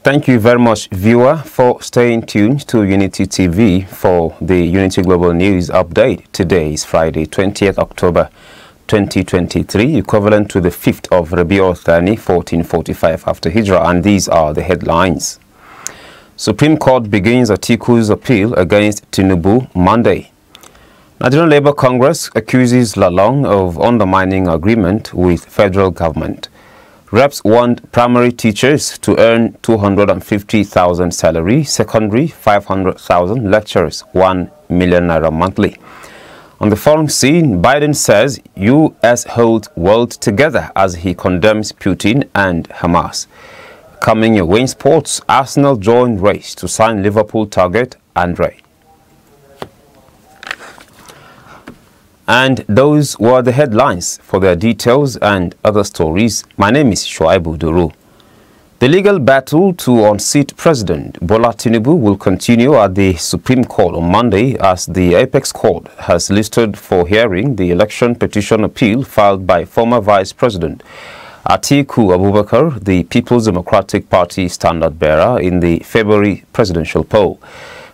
Thank you very much, viewer, for staying tuned to Unity TV for the Unity Global News Update. Today is Friday, 20th October 2023, equivalent to the 5th of Rabiul Thani, 1445 after Hijrah, and these are the headlines. Supreme Court begins Atiku's appeal against Tinubu Monday. Nigerian Labour Congress accuses Lalong of undermining agreement with federal government. Reps want primary teachers to earn 250,000 salary, secondary 500,000, lecturers 1 million naira monthly. On the foreign scene, Biden says U.S. holds world together as he condemns Putin and Hamas. Coming your in sports, Arsenal join race to sign Liverpool target Andre. And those were the headlines. For their details and other stories, my name is Shoaibu Duru. The legal battle to unseat President Bola Tinubu will continue at the Supreme Court on Monday as the Apex Court has listed for hearing the election petition appeal filed by former Vice President Atiku Abubakar, the People's Democratic Party standard-bearer in the February presidential poll.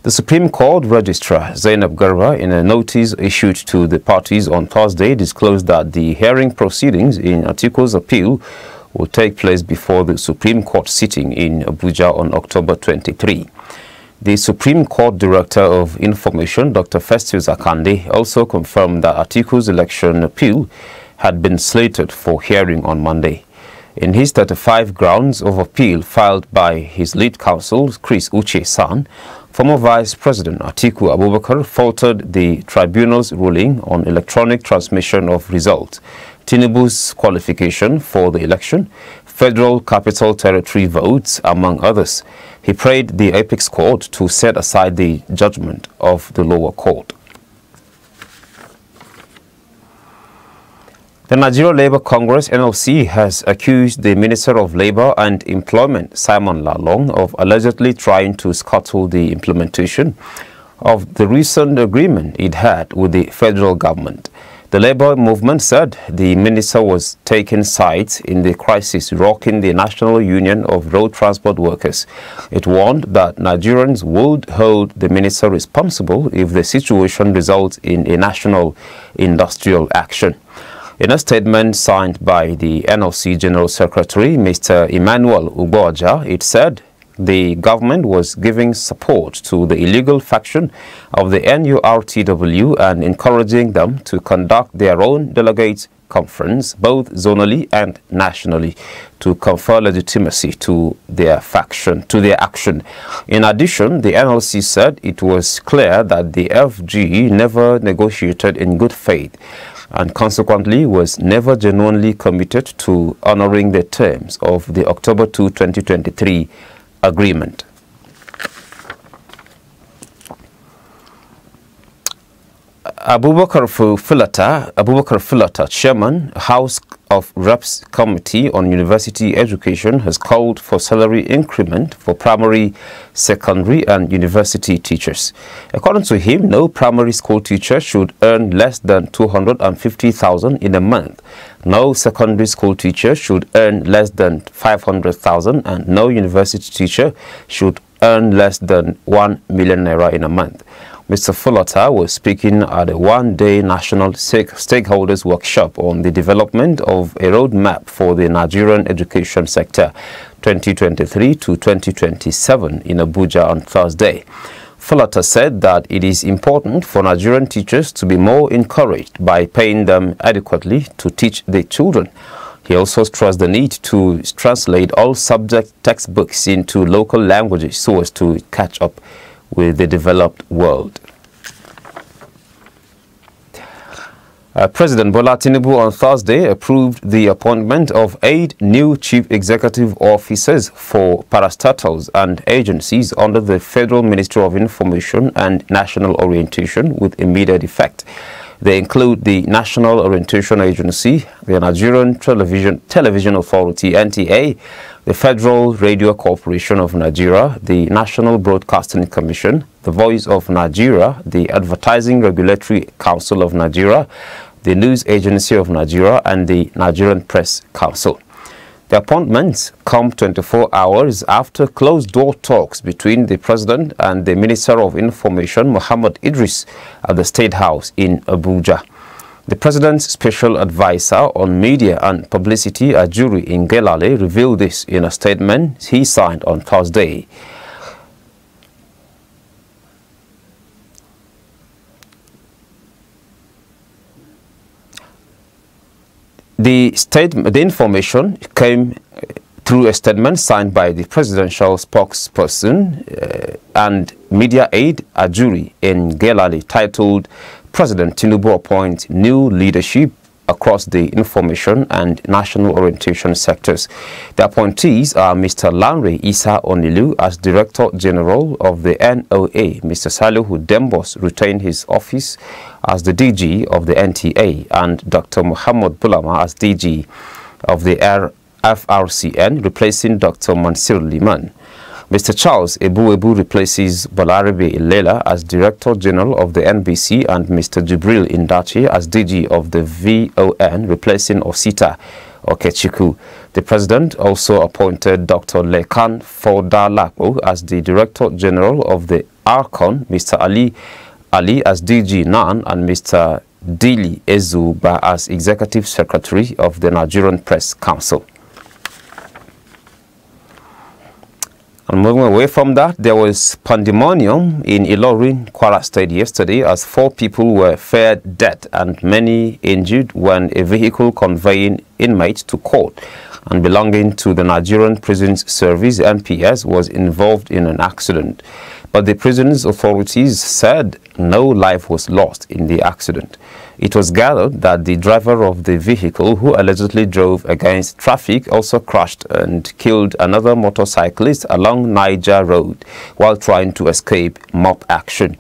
The Supreme Court Registrar Zainab Garba, in a notice issued to the parties on Thursday, disclosed that the hearing proceedings in Atiku's appeal will take place before the Supreme Court sitting in Abuja on October 23. The Supreme Court Director of Information, Dr. Festus Akande, also confirmed that Atiku's election appeal had been slated for hearing on Monday. In his 35 grounds of appeal filed by his lead counsel, Chris Uche-san, former Vice President Atiku Abubakar faulted the tribunal's ruling on electronic transmission of results, Tinubu's qualification for the election, Federal Capital Territory votes, among others. He prayed the Apex Court to set aside the judgment of the lower court. The Nigerian Labour Congress (NLC) has accused the Minister of Labour and Employment, Simon Lalong, of allegedly trying to scuttle the implementation of the recent agreement it had with the federal government. The Labour movement said the minister was taking sides in the crisis rocking the National Union of Road Transport Workers. It warned that Nigerians would hold the minister responsible if the situation results in a national industrial action. In a statement signed by the NLC General Secretary, Mr. Emmanuel Ugboja, it said the government was giving support to the illegal faction of the NURTW and encouraging them to conduct their own delegates conference, both zonally and nationally, to confer legitimacy to their action. In addition, the NLC said it was clear that the FG never negotiated in good faith and consequently was never genuinely committed to honoring the terms of the October 2, 2023 agreement. Abubakar Fulata, Chairman, House of Reps Committee on University Education, has called for salary increment for primary, secondary and university teachers. According to him, no primary school teacher should earn less than 250,000 in a month. No secondary school teacher should earn less than 500,000 and no university teacher should earn less than 1 million naira in a month. Mr. Fulata was speaking at a one-day national stakeholders workshop on the development of a roadmap for the Nigerian education sector 2023 to 2027 in Abuja on Thursday. Fulata said that it is important for Nigerian teachers to be more encouraged by paying them adequately to teach their children. He also stressed the need to translate all subject textbooks into local languages so as to catch up with the developed world. President Bola Tinubu on Thursday approved the appointment of 8 new chief executive officers for parastatals and agencies under the Federal Ministry of Information and National Orientation with immediate effect. They include the National Orientation Agency, the Nigerian Television Authority (NTA), the Federal Radio Corporation of Nigeria, the National Broadcasting Commission, the Voice of Nigeria, the Advertising Regulatory Council of Nigeria, the News Agency of Nigeria, and the Nigerian Press Council. The appointments come 24 hours after closed-door talks between the President and the Minister of Information, Muhammad Idris, at the State House in Abuja. The President's Special Advisor on Media and Publicity, Ajuri Ngelale, revealed this in a statement he signed on Thursday. The information came through a statement signed by the presidential spokesperson and media aide Ajuri Ngelale titled "President Tinubu appoints new leadership across the information and national orientation sectors." The appointees are Mr. Lanre Isa Onilu as Director General of the NOA, Mr. Salihu Dembos retained his office as the DG of the NTA, and Dr. Muhammad Bulama as DG of the FRCN, replacing Dr. Mansir Liman. Mr. Charles Ebuebu replaces Balarabe Ilela as Director General of the NBC, and Mr. Jibril Indachi as DG of the VON, replacing Osita Okechiku. The President also appointed Dr. Lekan Fodalapo as the Director General of the ARCON, Mr. Ali as DG NAN, and Mr. Dili Ezuba as Executive Secretary of the Nigerian Press Council. And moving away from that, there was pandemonium in Ilorin, Kwara State yesterday as 4 people were feared dead and many injured when a vehicle conveying inmates to court and belonging to the Nigerian Prisons Service (NPS) was involved in an accident. But the prisons authorities said no life was lost in the accident. It was gathered that the driver of the vehicle, who allegedly drove against traffic, also crashed and killed another motorcyclist along Niger Road while trying to escape mob action.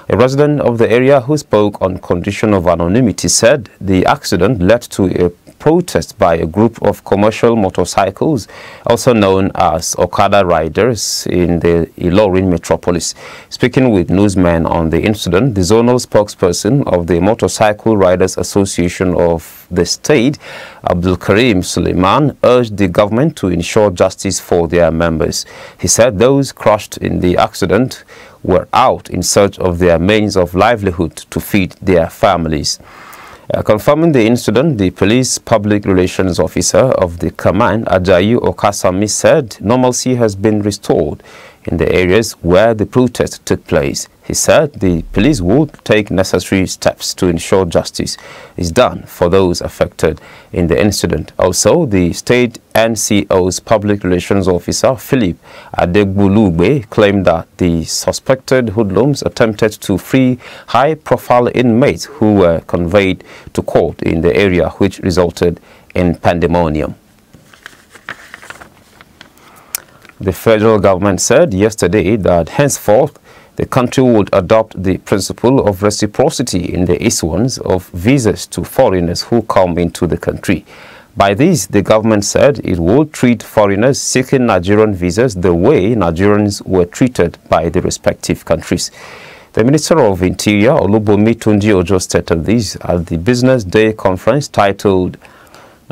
A resident of the area who spoke on condition of anonymity said the accident led to a protest by a group of commercial motorcycles, also known as Okada riders, in the Ilorin metropolis. Speaking with newsmen on the incident, the zonal spokesperson of the Motorcycle Riders Association of the state, Abdul Karim Suleiman, urged the government to ensure justice for their members. He said those crushed in the accident were out in search of their means of livelihood to feed their families. Confirming the incident, the police public relations officer of the command, Ajayi Okasami, said normalcy has been restored in the areas where the protest took place. He said the police would take necessary steps to ensure justice is done for those affected in the incident. Also, the state NCO's public relations officer, Philip Adegbulugbe, claimed that the suspected hoodlums attempted to free high-profile inmates who were conveyed to court in the area, which resulted in pandemonium. The federal government said yesterday that henceforth the country would adopt the principle of reciprocity in the issuance of visas to foreigners who come into the country. By this, the government said it would treat foreigners seeking Nigerian visas the way Nigerians were treated by the respective countries. The Minister of Interior, Olubomi Tunji Ojo, stated this at the Business Day conference titled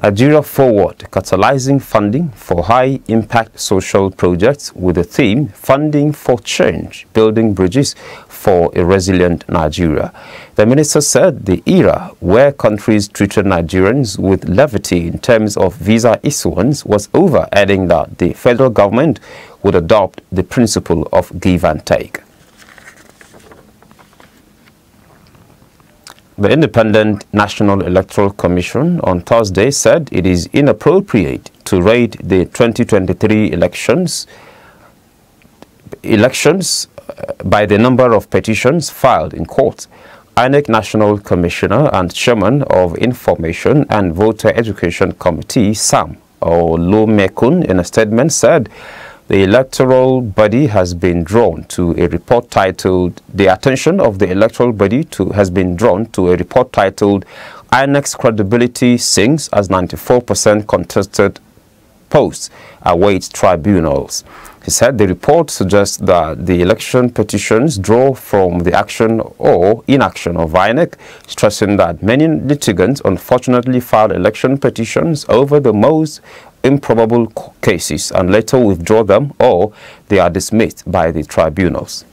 Nigeria Forward, Catalyzing Funding for High-Impact Social Projects with the theme Funding for Change, Building Bridges for a Resilient Nigeria. The minister said the era where countries treated Nigerians with levity in terms of visa issuance was over, adding that the federal government would adopt the principle of give and take. The Independent National Electoral Commission on Thursday said it is inappropriate to rate the 2023 elections by the number of petitions filed in court. INEC National Commissioner and Chairman of Information and Voter Education Committee, Sam Olomekun, in a statement said the electoral body has been drawn to a report titled, the attention of the electoral body has been drawn to a report titled INEC's credibility sinks as 94% contested posts await tribunals. He said the report suggests that the election petitions draw from the action or inaction of INEC, stressing that many litigants unfortunately filed election petitions over the most improbable cases and later withdraw them, or they are dismissed by the tribunals.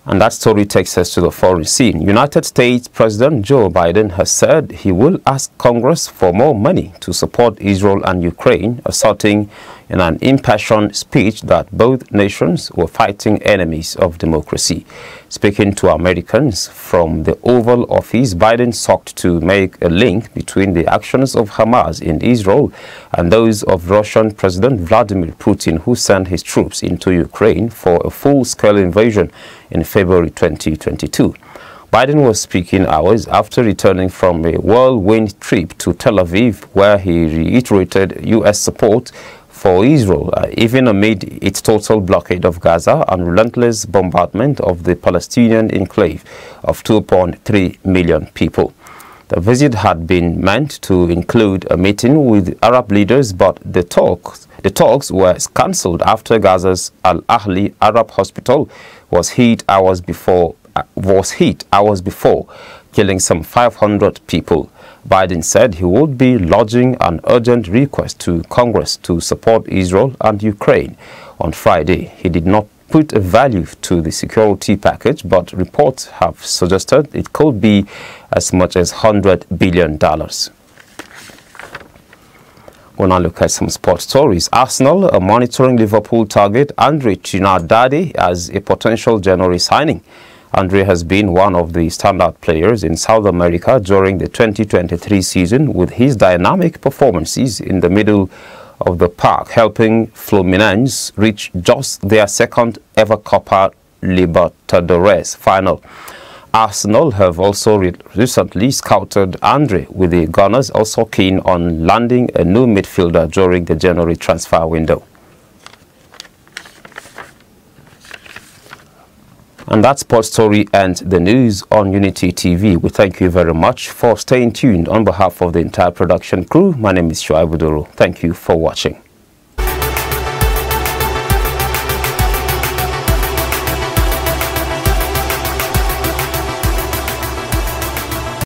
And that story takes us to the foreign scene. United States President Joe Biden has said he will ask Congress for more money to support Israel and Ukraine, asserting in an impassioned speech that both nations were fighting enemies of democracy. Speaking to Americans from the Oval Office, Biden sought to make a link between the actions of Hamas in Israel and those of Russian President Vladimir Putin, who sent his troops into Ukraine for a full-scale invasion in February 2022. Biden was speaking hours after returning from a whirlwind trip to Tel Aviv, where he reiterated U.S. support for Israel, even amid its total blockade of Gaza and relentless bombardment of the Palestinian enclave of 2.3 million people. The visit had been meant to include a meeting with Arab leaders, but the talks were cancelled after Gaza's Al-Ahli Arab Hospital was hit hours before, killing some 500 people. Biden said he would be lodging an urgent request to Congress to support Israel and Ukraine. On Friday, he did not put a value to the security package, but reports have suggested it could be as much as $100 billion. We'll now look at some sports stories. Arsenal are monitoring Liverpool target Andre Trinidadi as a potential January signing. Andre has been one of the standout players in South America during the 2023 season, with his dynamic performances in the middle of the park helping Fluminense reach just their second ever Copa Libertadores final. Arsenal have also recently scouted Andre, with the Gunners also keen on landing a new midfielder during the January transfer window. And that sports story ends the news on Unity TV. We thank you very much for staying tuned. On behalf of the entire production crew, my name is Shoaib Uduru. Thank you for watching.